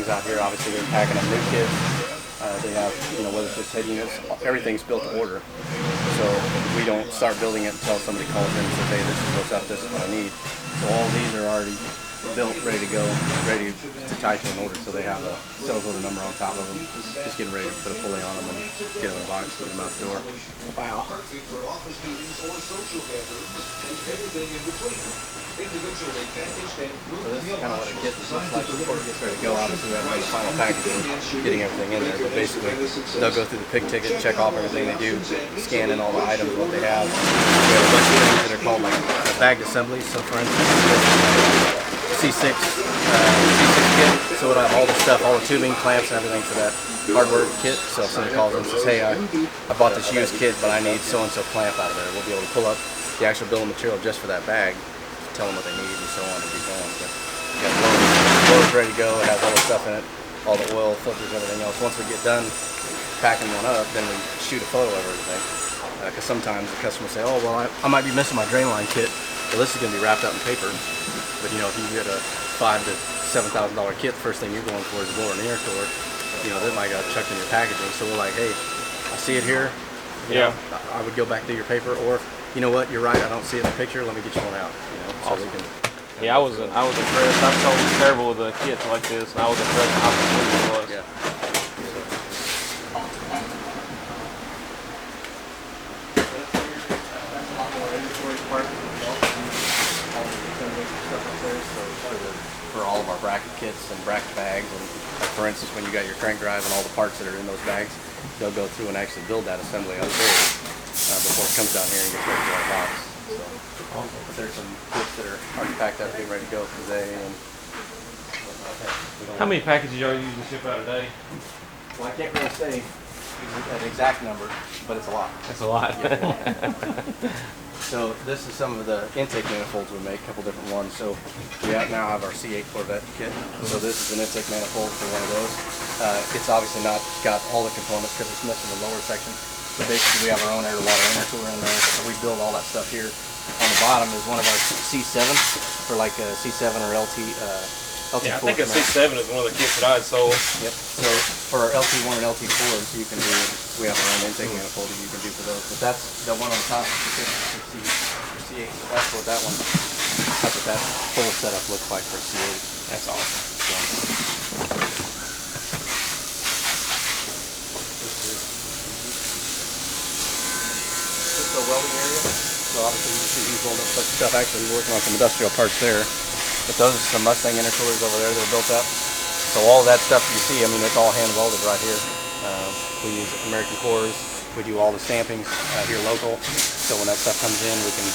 out here, obviously they're packing up new kits. They have, whether it's just head units, everything's built to order. So we don't start building it until somebody calls in and says, hey, this is what's up, this is what I need. So all these are already built, ready to go, ready to tie to an order. So they have a sales order number on top of them, just getting ready to put a pulley on them and get them in the box, put them out the door. Wow. So this is kind of what a kit looks like before it gets ready to go. Obviously we have the final packaging, getting everything in there, but basically they'll go through the pick ticket, check off everything they do, scan in all the items, what they have. We have a bunch of things that are called like bagged assemblies. So for instance, C6 kit, so it'll have all the stuff, all the tubing, clamps, and everything for that hardware kit. So if somebody calls in and says, hey, I bought this used kit, but I need so-and-so clamp out of there, we'll be able to pull up the actual bill of material just for that bag, tell them what they need, and so on, and be going. But you got the blower's ready to go, it has all the stuff in it, all the oil, filters, everything else. Once we get done packing one up, then we shoot a photo of everything. Because sometimes the customer will say, oh, well, I might be missing my drain line kit. Well, this is going to be wrapped up in paper. But, if you get a $5,000 to $7,000 kit, the first thing you're going for is a blower and air cooler. That might got chucked in your packaging. So we're like, hey, I see it here. You know, I would go back to your paper, or you know what, you're right, I don't see it in the picture, let me get you one out. So awesome. we can. Yeah, I was impressed. I've sold several of the kits like this, and I was impressed how complete it was. Yeah. For all of our bracket kits and bracket bags, and for instance, when you got your crank drive and all the parts that are in those bags, they'll go through and actually build that assembly out there before it comes down here and gets ready for our box. So, but there's some kits that are already packed up, getting ready to go for the day. And how many packages are you usually ship out a day? Well, I can't really say an exact number, but it's a lot. It's a lot. Yeah. So this is some of the intake manifolds we make, a couple different ones. So we now have our C8 Corvette kit. So this is an intake manifold for one of those. It's obviously not got all the components because it's missing the lower section. So basically we have our own air to water intercooler in there. So we build all that stuff here. On the bottom is one of our C7s for like a C7 or LT4. Yeah, I think a C7 is one of the kits that I had sold. Yep. So for our LT1 and LT4s, you can do, we have our own intake manifold that you can do for those. But that's the one on top, for C8. So that's what that one, that's what that full setup looks like for C8. That's awesome. So, this is the welding area. So obviously you can see he's holding up stuff, actually working on some industrial parts there. But those are some Mustang intercoolers over there that are built up. So all that stuff you see, I mean, it's all hand welded right here. We use American cores. We do all the stampings here local. So when that stuff comes in, we can,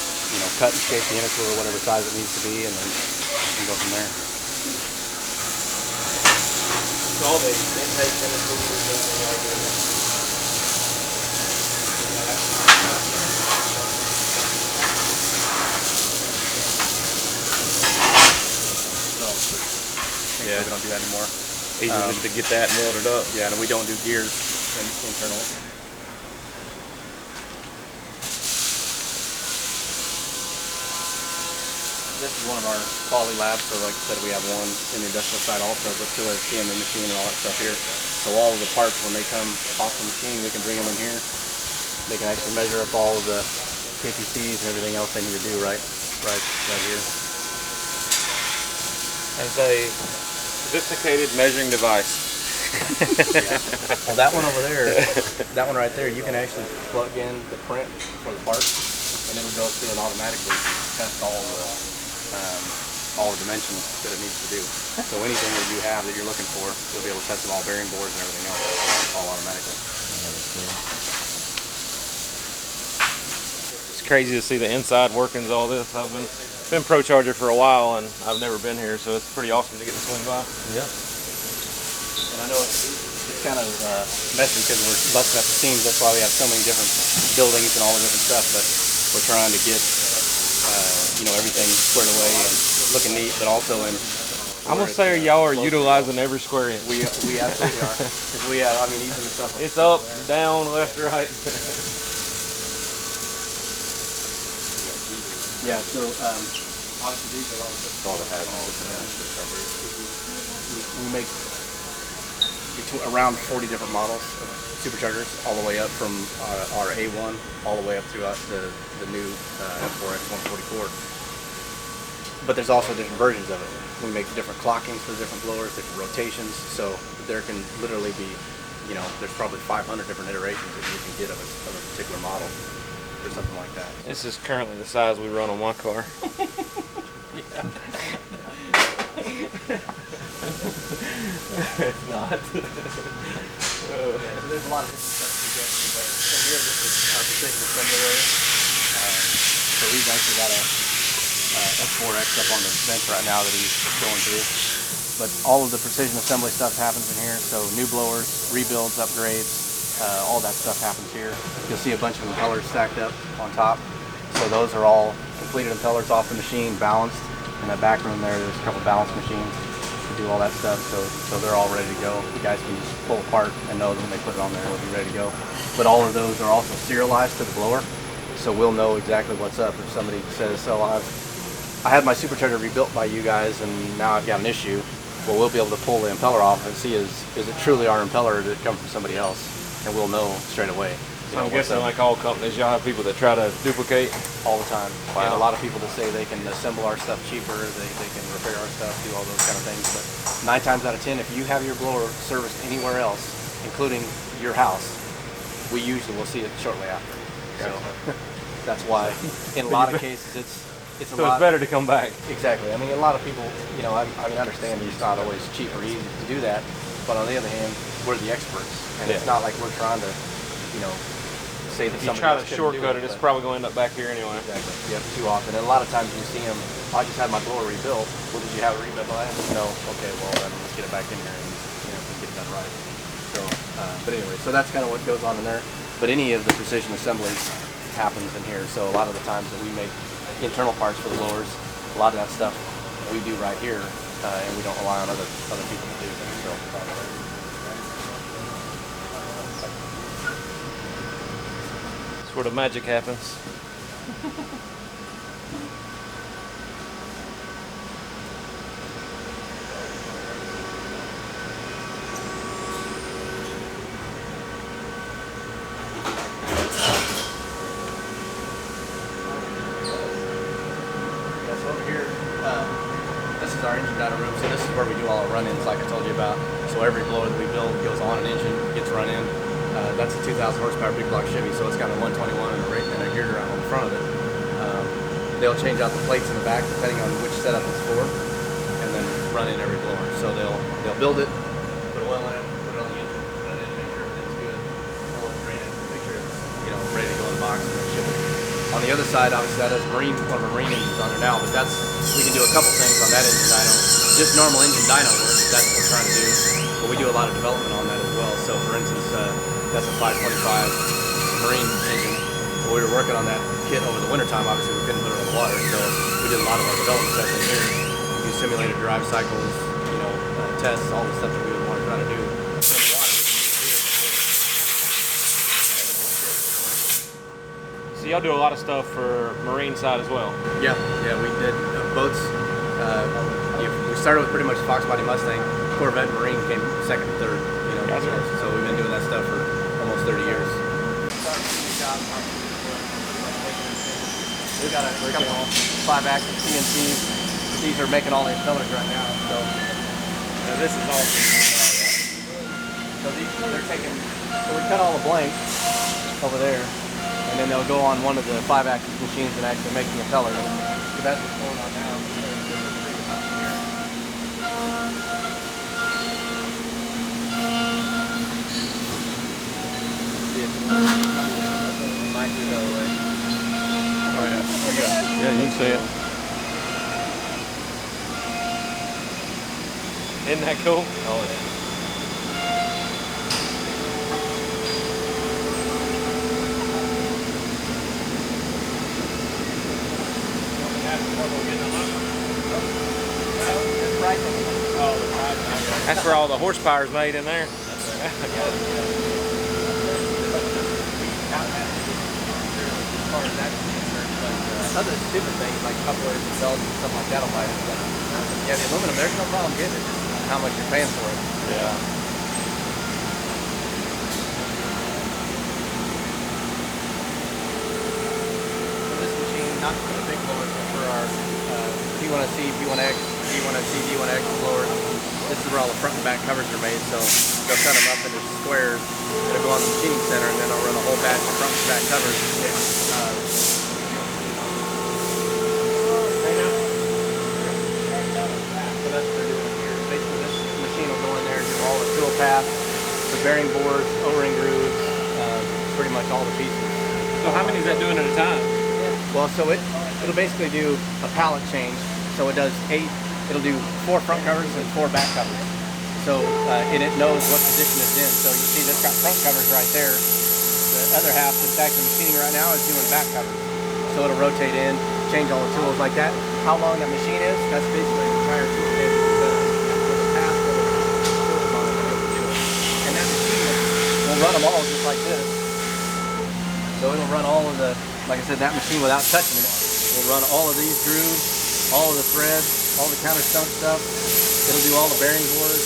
cut and shape the intercooler whatever size it needs to be, and then we can go from there. So all the intake intercoolers and everything like that. Yeah, we don't do that anymore. Easy just to get that welded up. Yeah, and we don't do gears internal. This is one of our quality labs. So like I said, we have one in the industrial side also, but still has CMM machine and all that stuff here. So all of the parts, when they come off the machine, we can bring them in here. They can actually measure up all of the KPCs and everything else they need to do right here. It's a sophisticated measuring device. Yeah. Well, that one over there, that one right there, you can actually plug in the print for the part, and it would go through and automatically test all the dimensions that it needs to do. So anything that you have that you're looking for, you'll be able to test them all, bearing boards and everything else, all automatically. It's crazy to see the inside workings of all this. I've been ProCharger for a while, and I've never been here, so it's pretty awesome to get to swing by. Yeah. And I know it's kind of messy because we're busting up the seams. That's why we have so many different buildings and all the different stuff. But we're trying to get everything squared away and looking neat, but also in. I'm gonna say y'all are utilizing every square inch. We absolutely are. Because we have, even the stuff. It's up, down, left, right. Yeah, so obviously these are all the hazards. We make around 40 different models of superchargers, all the way up from our A1 all the way up throughout the new F4X 144. But there's also different versions of it. We make different clockings for different blowers, different rotations, so there can literally be, you know, there's probably 500 different iterations that you can get of a particular model or something like that. This is currently the size we run on my car. Yeah. It's not. Yeah, so there's a lot of different stuff we get from there. So here, this is our precision assembly area. So we've actually got a F4X up on the bench right now that he's going through. But all of the precision assembly stuff happens in here. So new blowers, rebuilds, upgrades, all that stuff happens here. You'll see a bunch of impellers stacked up on top. So those are all completed impellers off the machine, balanced. In that back room there's a couple balance machines to do all that stuff. So they're all ready to go. The guys can just pull apart and know that when they put it on there, it'll be ready to go. But all of those are also serialized to the blower. So we'll know exactly what's up. If somebody says, so I had my supercharger rebuilt by you guys and now I've got an issue, well, we'll be able to pull the impeller off and see is it truly our impeller or did it come from somebody else? And we'll know straight away. I'm guessing like all companies, y'all have people that try to duplicate all the time. Wow. And a lot of people that say they can assemble our stuff cheaper, they can repair our stuff, do all those kind of things. But 9 times out of 10, if you have your blower serviced anywhere else, including your house, we usually will see it shortly after. So that's why in a lot of cases it's So it's better to come back. Exactly. I mean, a lot of people, you know, I mean, understand it's not always cheap or easy to do that, but on the other hand, we're the experts, and it's not like we're trying to, you know, say that If you somebody try else to couldn't shortcut do it, it's probably going to end up back here anyway. Exactly. Yep, too often. And a lot of times you see them, I just had my blower rebuilt. Well, did you have it rebuilt? No. Okay, well, then let's get it back in here and, you know, get it done right. So, but anyway, so that's kind of what goes on in there. But any of the precision assemblies happens in here. So a lot of the times that we make internal parts for the blowers, a lot of that stuff we do right here, and we don't rely on other people to do. So, That's where the magic happens. this is our engine dyno room, so this is where we do all our run-ins like I told you about. So every blower that we build goes on an engine, gets run in. That's a 2,000 horsepower big block Chevy, so it's got a 121 and a gear around on the front of it. They'll change out the plates in the back depending on which setup it's for, and then run in every blower. So they'll build it, put oil in it, put it on the engine, run it in, make sure everything's good, pull it, drain it, make sure it's, you know, ready to go in the box and then ship it. On the other side, obviously that has one of the marine engines on there now, but we can do a couple things on that engine dyno. Just normal engine dyno work, if that's what we're trying to do, but we do a lot of development on that as well. So for instance, that's a 525 marine engine. We were working on that kit over the winter time. Obviously we couldn't put it on the water, so we did a lot of our development stuff in here. We simulated drive cycles, you know, tests, all the stuff that we would want to try to do in the water. We can do it here. So y'all do a lot of stuff for marine side as well. Yeah, we did boats. We started with pretty much Fox Body Mustang. Corvette and Marine came second and third. You know, so we've been doing that stuff for almost 30 years. We got a couple 5-axis CNCs. These are making all the impellers right now. So Now this is awesome. So they're taking. So we cut all the blanks over there, and then they'll go on one of the 5-axis machines and actually make the impeller. So that's what's going on now. Might be the other way. Oh yeah. Yeah, you can see it. Isn't that cool? Oh yeah. That's where all the horsepower is made in there. Other stupid things like couplers and belts and stuff like that'll bite it. But yeah, the aluminum, there's no problem getting it. Just how much you're paying for it. Yeah. P1SC, P1X, P1SC, P1X blower. This is where all the front and back covers are made. So they'll cut them up into squares. It'll go on the machining center, and then I'll run a whole batch of front and back covers. So that's what they're doing here. Basically, this machine will go in there and do all the tool paths, the bearing boards, O-ring grooves, pretty much all the pieces. So how many is that doing at a time? Well, so it'll basically do a pallet change. So it does 8. It'll do 4 front covers and 4 back covers. So and it knows what position it's in. So you see, this got front covers right there. The other half that's actually machining right now is doing back covers. So it'll rotate in, change all the tools like that. How long that machine is? That's basically the entire tool table. And that machine will run them all just like this. So it'll run all of the, like I said, that machine without touching it will run all of these grooves, all of the threads, all the counter stump stuff. It'll do all the bearing boards,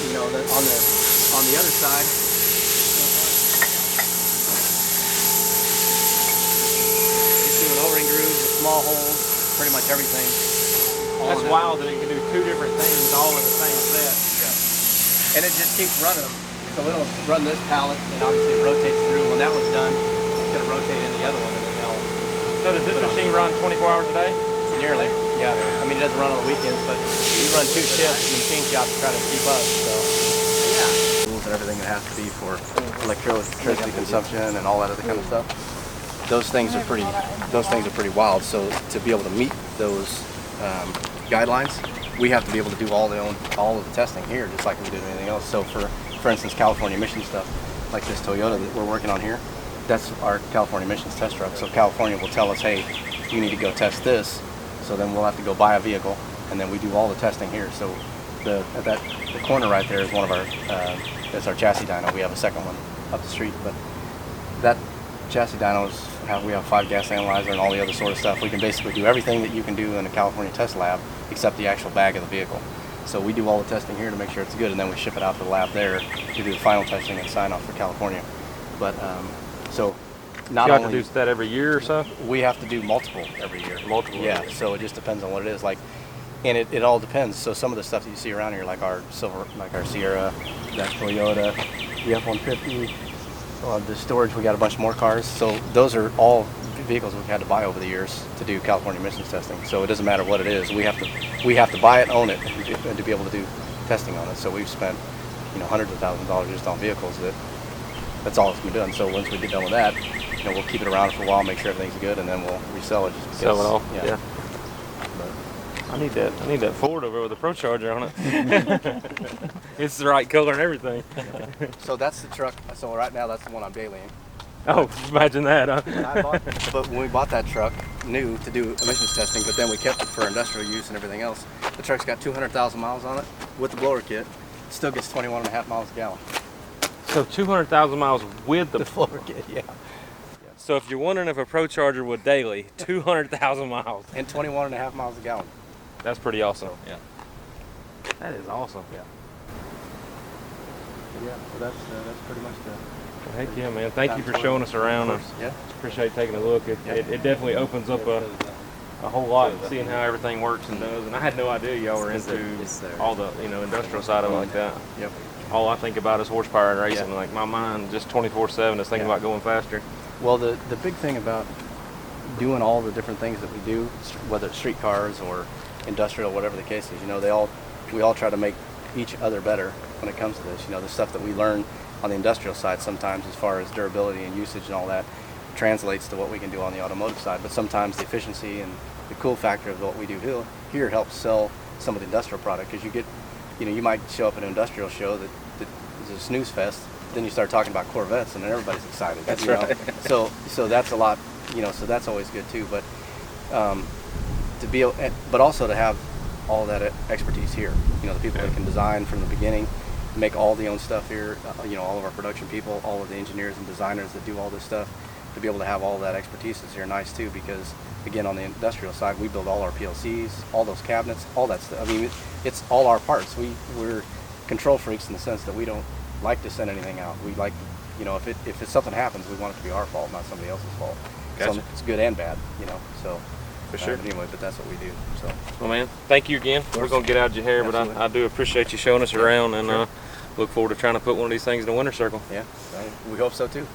you know, on the other side. It's doing O-ring grooves, the small holes, pretty much everything. That's wild that it can do 2 different things all in the same set. Yeah. And it just keeps running them. So it'll run this pallet, and obviously it rotates through. When that one's done, it's going to rotate in the other one, and then they'll. So does this machine run 24 hours a day? Nearly, yeah. I mean, it doesn't run on the weekends, but we run 2 shifts in the machine shop to try to keep up. So, yeah. Rules and everything that has to be for electricity consumption and all that other kind of stuff. Those things are pretty wild. So to be able to meet those guidelines, we have to be able to do all of the testing here, just like we do anything else. So for instance, California emission stuff, like this Toyota that we're working on here, that's our California emissions test truck. So California will tell us, hey, you need to go test this. So then we'll have to go buy a vehicle, and then we do all the testing here. So the corner right there is one of our, that's our chassis dyno. We have a second one up the street, but that chassis dyno is we have 5 gas analyzer and all the other sort of stuff. We can basically do everything that you can do in a California test lab, except the actual bag of the vehicle. So we do all the testing here to make sure it's good, and then we ship it out to the lab there to do the final testing and sign off for California. But so. Not you only have to do that every year or so? We have to do multiple every year. Multiple? Yeah, so it just depends on what it is. Like, and it all depends. So some of the stuff that you see around here, like our Sierra, that Toyota, the F-150, the storage, we got a bunch more cars. So those are all vehicles we've had to buy over the years to do California emissions testing. So it doesn't matter what it is. We have to buy it, own it, and to be able to do testing on it. So we've spent, hundreds of thousands of dollars just on vehicles that's all it's been done. So once we get done with that, we'll keep it around for a while, make sure everything's good, and then we'll resell it. Just because, sell it all. Yeah. I need that Ford over with a ProCharger on it. It's the right color and everything. So that's the truck. So right now that's the one I'm dailying. Oh, imagine that, huh? But when we bought that truck new to do emissions testing, but then we kept it for industrial use and everything else, the truck's got 200,000 miles on it with the blower kit. It still gets 21.5 miles a gallon. So 200,000 miles with the blower kit, yeah. So if you're wondering if a ProCharger would daily, 200,000 miles. And 21.5 miles a gallon. That's pretty awesome. So, yeah. That is awesome. Yeah. Yeah, so that's pretty much the... Heck yeah, man. Thank you for showing us around. Yeah. Appreciate taking a look. It definitely opens up a whole lot, seeing how everything works and does. And I had no idea y'all were into all the industrial side of it like that. Yep. All I think about is horsepower and racing. Yeah. Like my mind just 24/7 is thinking about going faster. Well, the big thing about doing all the different things that we do, whether it's street cars or industrial, whatever the case is, we all try to make each other better when it comes to this. The stuff that we learn on the industrial side sometimes, as far as durability and usage and all that, translates to what we can do on the automotive side. But sometimes the efficiency and the cool factor of what we do here helps sell some of the industrial product, because you might show up at an industrial show that is a snooze fest. Then you start talking about Corvettes, and then everybody's excited. That's right. So that's a lot. So that's always good too. But but also to have all that expertise here. The people that can design from the beginning, make all the own stuff here. All of our production people, all of the engineers and designers that do all this stuff, to be able to have all that expertise is here nice too. Because again, on the industrial side, we build all our PLCs, all those cabinets, all that stuff. I mean, it's all our parts. We're control freaks in the sense that we don't like to send anything out. We like, if something happens, we want it to be our fault, not somebody else's fault. Gotcha. So it's good and bad, So For sure. Anyway, but that's what we do. So. Well, man, thank you again. We're gonna get out of your hair, but I do appreciate you showing us around, and look forward to trying to put one of these things in the winter circle. Yeah, we hope so too.